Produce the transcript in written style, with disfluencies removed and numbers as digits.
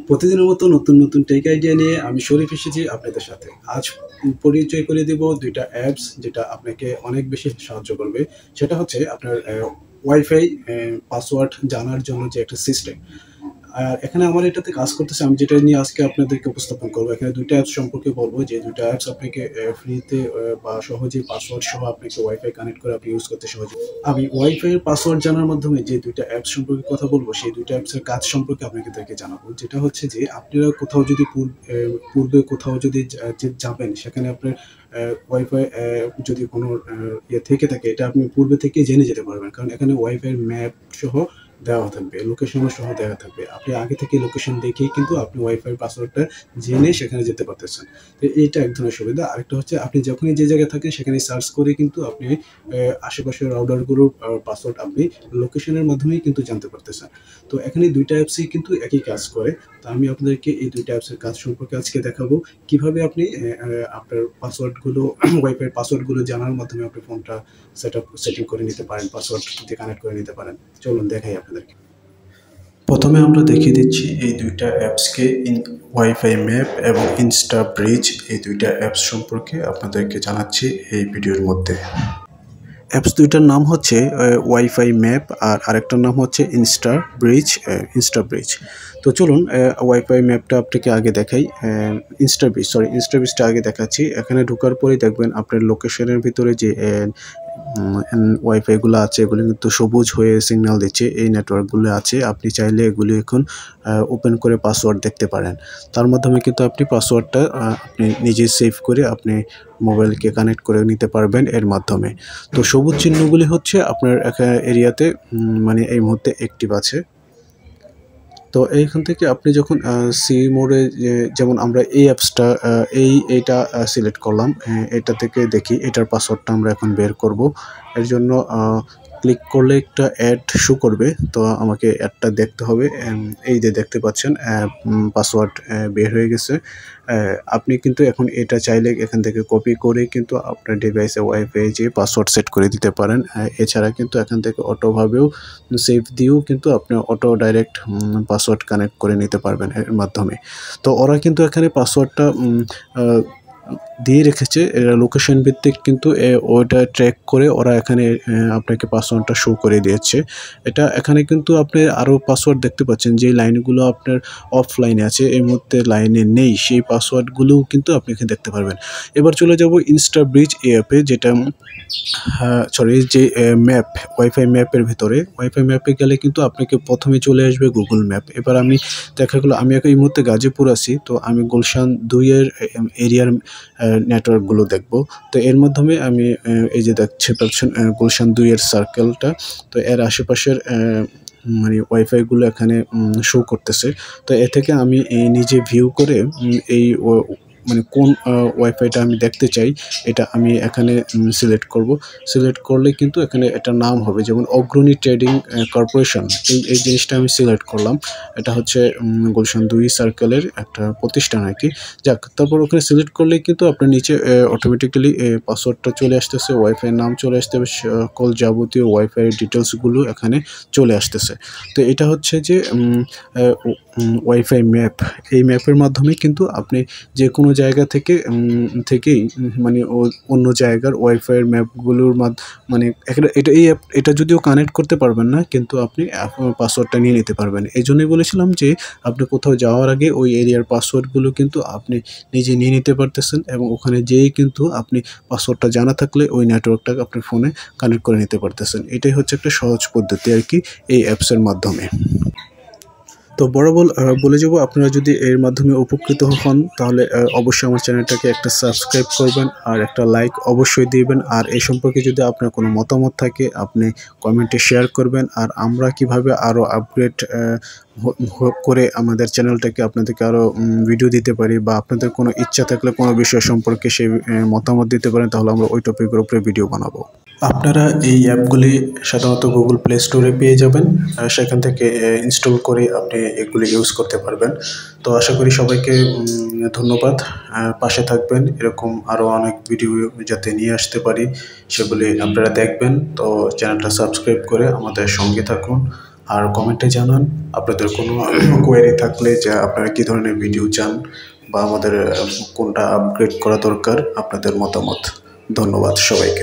প্রতিদিনের মতো নতুন নতুন টেক আইডিয়া নিয়ে আমি শরীফ এসেছি আপনাদের সাথে। আজ পরিচয় করে দেব ২ টা অ্যাপস যেটা আপনাকে অনেক বেশি সাহায্য করবে। সেটা হচ্ছে আপনার ওয়াইফাই পাসওয়ার্ড জানার জন্য যে একটা সিস্টেম। আর এখানে আমার এটাতে কাজ করতেছে, আমি যেটা নিয়ে আজকে আপনাদেরকে উপস্থাপন করব। এখানে ২ টা অ্যাপস সম্পর্কে বলবো, যে ২ টা অ্যাপস আপনাকে ফ্রিতে বা সহজেই পাসওয়ার্ড সহ আপনাকে ওয়াইফাই কানেক্ট করে আপনি ইউজ করতে সহজ। আমি ওয়াইফাই এর পাসওয়ার্ড জানার মাধ্যমে যে ২ টা অ্যাপস সম্পর্কে কথা বলবো, সেই ২ টা অ্যাপসের কাজ সম্পর্কে আপনাদেরকে জানাবো। যেটা হচ্ছে যে আপনারা কোথাও যদি পূর্বে কোথাও যদি যাবেন, সেখানে আপনার ওয়াইফাই যদি কোনো ইয়ে থেকে থাকে, এটা আপনি পূর্বে থেকেই জেনে যেতে পারবেন। কারণ এখানে ওয়াইফাই এর ম্যাপ সহ দেওয়া থাকবে, লোকেশনও সহ দেওয়া থাকবে। আপনি আগে থেকে লোকেশন দেখেই কিন্তু আপনি ওয়াইফাই পাসওয়ার্ডটা জেনে সেখানে যেতে পারতেছেন। তো এইটা এক ধরনের সুবিধা। আরেকটা হচ্ছে আপনি যখনই যে জায়গায় থাকেন সেখানে সার্চ করে কিন্তু আপনি আশেপাশের রাউটারগুলোর পাসওয়ার্ড আপনি লোকেশনের মাধ্যমেই কিন্তু জানতে পারতেছেন। তো এখানে ২ টা অ্যাপসই কিন্তু একই কাজ করে। তো আমি আপনাদেরকে এই ২ টা অ্যাপসের কাজ সম্পর্কে আজকে দেখাবো। কিভাবে আপনি আপনার পাসওয়ার্ডগুলো ওয়াইফাই পাসওয়ার্ডগুলো জানার মাধ্যমে আপনি ফোনটা সেটিং করে নিতে পারেন, পাসওয়ার্ড দিয়ে কানেক্ট করে নিতে পারেন। চলুন দেখাই আপনাদেরকে। প্রথমে আমরা দেখিয়ে দিচ্ছি এই ২ টা অ্যাপসকে, ওয়াইফাই ম্যাপ এবং ইনস্টা ব্রিজ, এই ২ টা অ্যাপস সম্পর্কে আপনাদেরকে জানাচ্ছি এই ভিডিওর মধ্যে। অ্যাপস ২টার নাম হচ্ছে ওয়াইফাই ম্যাপ, আর আরেকটার নাম হচ্ছে ইনস্টা ব্রিজ। তো চলুন ওয়াইফাই ম্যাপটা আপনাকে আগে দেখাই। ইনস্টা ব্রিজটা আগে দেখাচ্ছি। এখানে ঢোকার পরেই দেখবেন আপনার লোকেশনের ভিতরে যে ওয়াইফাইগুলো আছে, এগুলো কিন্তু সবুজ হয়ে সিগন্যাল দিচ্ছে। এই নেটওয়ার্কগুলো আছে, আপনি চাইলে এগুলি এখন ওপেন করে পাসওয়ার্ড দেখতে পারেন। তার মাধ্যমে কিন্তু আপনি পাসওয়ার্ডটা আপনি নিজে সেভ করে আপনি মোবাইলকে কানেক্ট করে নিতে পারবেন এর মাধ্যমে। তো সবুজ চিহ্নগুলি হচ্ছে আপনার এরিয়াতে মানে এই মুহূর্তে অ্যাক্টিভ আছে। তো এইখান থেকে আপনি যখন সি মোডে, যেমন আমরা এই অ্যাপসটা এইটা সিলেক্ট করলাম, এটা থেকে দেখি এটার পাসওয়ার্ডটা আমরা এখন বের করব। এর জন্য ক্লিক করলে একটা অ্যাড শো করবে, তো আমাকে অ্যাডটা দেখতে হবে। এই যে দেখতে পাচ্ছেন পাসওয়ার্ড বের হয়ে গেছে। আপনি কিন্তু এখন এটা চাইলে এখান থেকে কপি করে কিন্তু আপনার ডিভাইসে ওয়াইফাই যে পাসওয়ার্ড সেট করে দিতে পারেন। এছাড়া কিন্তু এখান থেকে অটোভাবেও সেভ দিয়েও কিন্তু আপনি অটো ডাইরেক্ট পাসওয়ার্ড কানেক্ট করে নিতে পারবেন এর মাধ্যমে। তো ওরা কিন্তু এখানে পাসওয়ার্ডটা দিয়ে রেখেছে, এরা লোকেশন ভিত্তিক কিন্তু ওইটা ট্র্যাক করে ওরা এখানে আপনাকে পাসওয়ার্ডটা শো করে দিয়েছে। এটা এখানে কিন্তু আপনি আরও পাসওয়ার্ড দেখতে পাচ্ছেন, যে লাইনগুলো আপনার অফলাইনে আছে, এই মুহূর্তে লাইনে নেই, সেই পাসওয়ার্ডগুলোও কিন্তু আপনি এখানে দেখতে পারবেন। এবার চলে যাব ইনস্টা ব্রিজ অ্যাপে, যেটা যে ম্যাপ, ওয়াইফাই ম্যাপের ভিতরে। ওয়াইফাই ম্যাপে গেলে কিন্তু আপনাকে প্রথমে চলে আসবে গুগল ম্যাপ। এবার আমি দেখা গেলো আমি এই মুহূর্তে গাজীপুর আছি, তো আমি গুলশান ২ এর এরিয়ার নেটওয়ার্কগুলো দেখব। তো এর মাধ্যমে আমি এই যে দেখতে পাচ্ছেন গুলশান ২ এর সার্কেলটা, তো এর আশেপাশের মানে ওয়াইফাইগুলো এখানে শো করতেছে। তো এ থেকে আমি নিজে ভিউ করে এই মানে কোন ওয়াইফাইটা আমি দেখতে চাই, এটা আমি এখানে সিলেক্ট করব। সিলেক্ট করলে কিন্তু এখানে একটা নাম হবে, যেমন অগ্রণী ট্রেডিং কর্পোরেশন, এই জিনিসটা আমি সিলেক্ট করলাম। এটা হচ্ছে গুলশান ২ সার্কেলের একটা প্রতিষ্ঠান আর কি। যাক, তারপর ওখানে সিলেক্ট করলেই কিন্তু আপনার নিচে অটোমেটিক্যালি পাসওয়ার্ডটা চলে আসতেছে, ওয়াইফাইয়ের নাম চলে আসতে হবে, সকল যাবতীয় ওয়াইফাইয়ের ডিটেলসগুলো এখানে চলে আসতেছে। তো এটা হচ্ছে যে ওয়াইফাই ম্যাপ। এই ম্যাপের মাধ্যমে কিন্তু আপনি যে কোনো জায়গা থেকেই মানে অন্য জায়গার ওয়াইফাইয়ের ম্যাপগুলোর মানে এটা যদিও কানেক্ট করতে পারবেন না, কিন্তু আপনি পাসওয়ার্ডটা নিয়ে নিতে পারবেন। এই জন্যই বলেছিলাম যে আপনি কোথাও যাওয়ার আগে ওই এরিয়ার পাসওয়ার্ডগুলো কিন্তু আপনি নিজে নিয়ে নিতে পারতেছেন, এবং ওখানে যেয়েই কিন্তু আপনি পাসওয়ার্ডটা জানা থাকলে ওই নেটওয়ার্কটাকে আপনার ফোনে কানেক্ট করে নিতে পারতেছেন। এটাই হচ্ছে একটা সহজ পদ্ধতি আর কি এই অ্যাপসের মাধ্যমে। তো বলে যাব, আপনারা যদি এর মাধ্যমে উপকৃত হন তাহলে অবশ্যই আমার চ্যানেলটাকে একটা সাবস্ক্রাইব করবেন আর একটা লাইক অবশ্যই দিবেন। আর এই সম্পর্কে যদি আপনার কোনো মতামত থাকে আপনি কমেন্টে শেয়ার করবেন। আর আমরা কিভাবে আরও আপগ্রেড করে আমাদের চ্যানেলটাকে আপনাদেরকে আরও ভিডিও দিতে পারি, বা আপনাদের কোনো ইচ্ছা থাকলে কোনো বিষয় সম্পর্কে সেই মতামত দিতে পারেন, তাহলে আমরা ওই টপিকের উপরে ভিডিও বানাবো। আপনারা এই অ্যাপগুলি সাধারণত গুগল প্লে স্টোরে পেয়ে যাবেন, সেখান থেকে ইনস্টল করে আপনি এগুলি ইউজ করতে পারবেন। তো আশা করি সবাইকে ধন্যবাদ, পাশে থাকবেন, এরকম আরও অনেক ভিডিও যাতে নিয়ে আসতে পারি সেগুলি আপনারা দেখবেন। তো চ্যানেলটা সাবস্ক্রাইব করে আমাদের সঙ্গে থাকুন। আর কমেন্টে জানান আপনাদের কোনো কোয়েরি থাকলে, যে আপনারা কী ধরনের ভিডিও চান বা আমাদের কোনটা আপগ্রেড করা দরকার, আপনাদের মতামত। ধন্যবাদ সবাইকে।